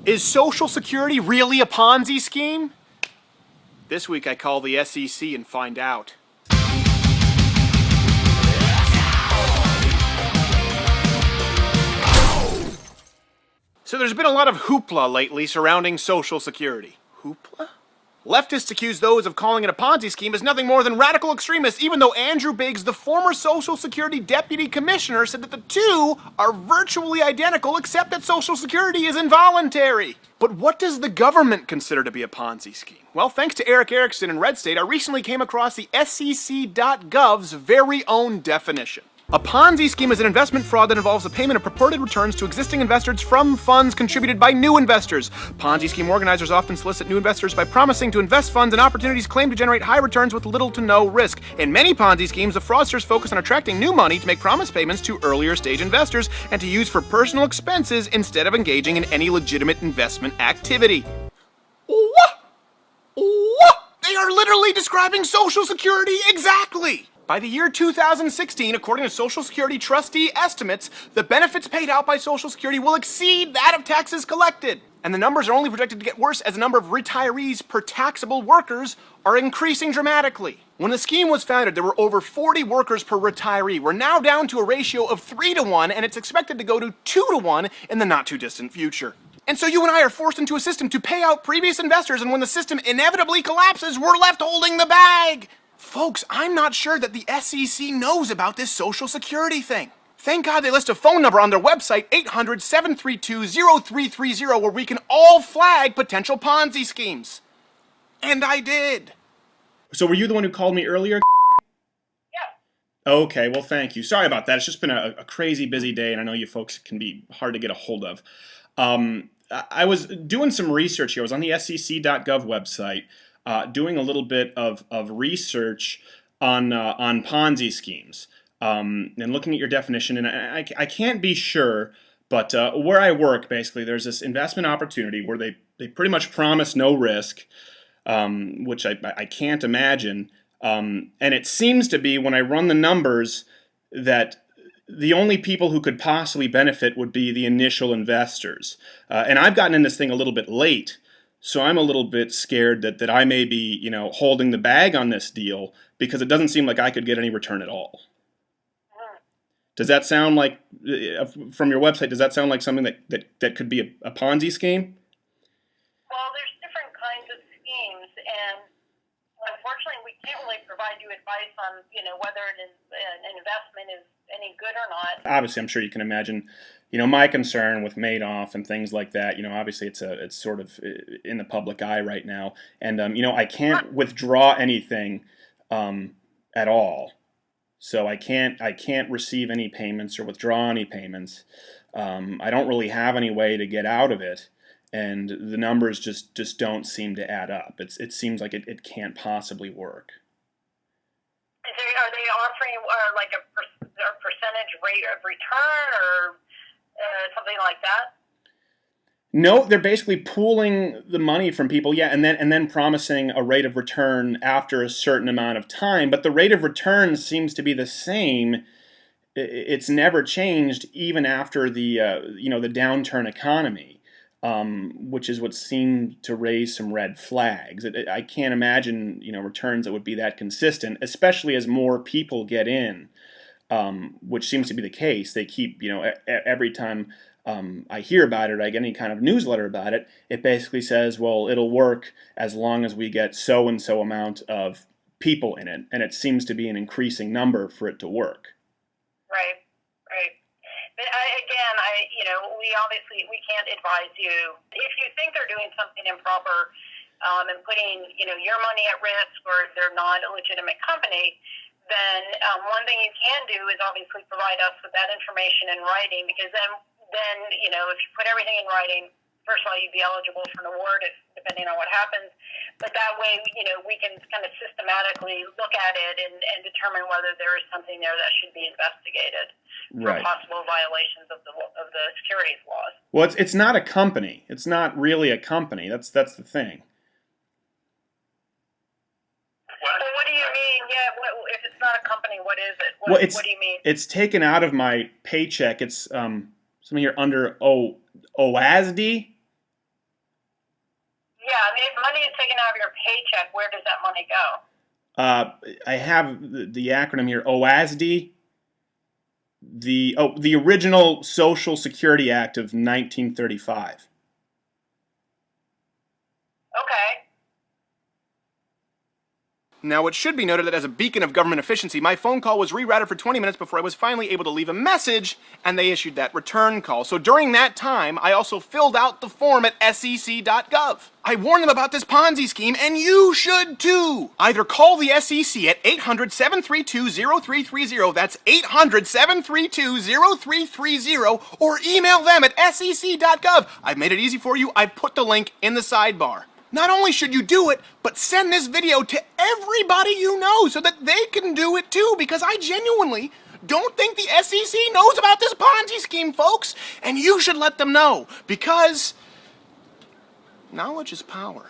Is Social Security really a Ponzi scheme? This week I call the SEC and find out. So there's been a lot of hoopla lately surrounding Social Security. Hoopla? Leftists accuse those of calling it a Ponzi scheme as nothing more than radical extremists, even though Andrew Biggs, the former Social Security Deputy Commissioner, said that the two are virtually identical except that Social Security is involuntary. But what does the government consider to be a Ponzi scheme? Well, thanks to Eric Erickson in Red State, I recently came across the SEC.gov's very own definition. A Ponzi scheme is an investment fraud that involves the payment of purported returns to existing investors from funds contributed by new investors. Ponzi scheme organizers often solicit new investors by promising to invest funds in opportunities claimed to generate high returns with little to no risk. In many Ponzi schemes, the fraudsters focus on attracting new money to make promise payments to earlier stage investors and to use for personal expenses instead of engaging in any legitimate investment activity. What? They are literally describing Social Security exactly! By the year 2016, according to Social Security trustee estimates, the benefits paid out by Social Security will exceed that of taxes collected. And the numbers are only projected to get worse as the number of retirees per taxable workers are increasing dramatically. When the scheme was founded, there were over 40 workers per retiree. We're now down to a ratio of 3 to 1, and it's expected to go to 2 to 1 in the not-too-distant future. And so you and I are forced into a system to pay out previous investors, and when the system inevitably collapses, we're left holding the bag. Folks, I'm not sure that the SEC knows about this Social Security thing. Thank God they list a phone number on their website, 800-732-0330, where we can all flag potential Ponzi schemes. And I did. So were you the one who called me earlier? Yeah. Okay, well, thank you. Sorry about that. It's just been a crazy busy day, and I know you folks can be hard to get a hold of. I was doing some research here. I was on the SEC.gov website. Doing a little bit of research on Ponzi schemes and looking at your definition, and I can't be sure, but where I work, basically, there's this investment opportunity where they pretty much promise no risk, which I can't imagine, and it seems to be, when I run the numbers, that the only people who could possibly benefit would be the initial investors. And I've gotten in this thing a little bit late, so I'm a little bit scared that I may be, holding the bag on this deal because it doesn't seem like I could get any return at all. Does that sound like, from your website, does that sound like something that could be a Ponzi scheme? Well, there's different kinds of schemes, and unfortunately, we can't really provide you advice on, whether an investment is any good or not. Obviously, I'm sure you can imagine, my concern with Madoff and things like that. Obviously, it's sort of in the public eye right now, and I can't withdraw anything at all. So I can't receive any payments or withdraw any payments. I don't really have any way to get out of it, and the numbers just don't seem to add up. It seems like it can't possibly work. Are they offering like a percentage rate of return or something like that? No, they're basically pooling the money from people, yeah, and then promising a rate of return after a certain amount of time. But the rate of return seems to be the same. It's never changed, even after the the downturn economy, which is what seemed to raise some red flags. I can't imagine returns that would be that consistent, especially as more people get in, which seems to be the case. They keep every time. I hear about it, I get any kind of newsletter about it, it basically says, well, it'll work as long as we get so-and-so amount of people in it, and it seems to be an increasing number for it to work. Right. But we can't advise you. If you think they're doing something improper and putting, your money at risk, or they're not a legitimate company, then one thing you can do is obviously provide us with that information in writing, because then if you put everything in writing, first of all, you'd be eligible for an award depending on what happens. But that way, we can kind of systematically look at it and determine whether there is something there that should be investigated for possible violations of the securities laws. Well, it's not a company. It's not really a company. That's the thing. Well, what do you mean? Yeah, if it's not a company, what is it? What do you mean? It's taken out of my paycheck. It's something here under OASD. money is taken out of your paycheck, where does that money go? I have the acronym here, OASD. The original Social Security Act of 1935. Okay. Now, it should be noted that as a beacon of government efficiency, my phone call was rerouted for 20 minutes before I was finally able to leave a message, and they issued that return call. So during that time, I also filled out the form at sec.gov. I warned them about this Ponzi scheme, and you should too. Either call the SEC at 800-732-0330, that's 800-732-0330, or email them at sec.gov. I've made it easy for you. I put the link in the sidebar. Not only should you do it, but send this video to everybody you know so that they can do it too, because I genuinely don't think the SEC knows about this Ponzi scheme, folks, and you should let them know, because knowledge is power.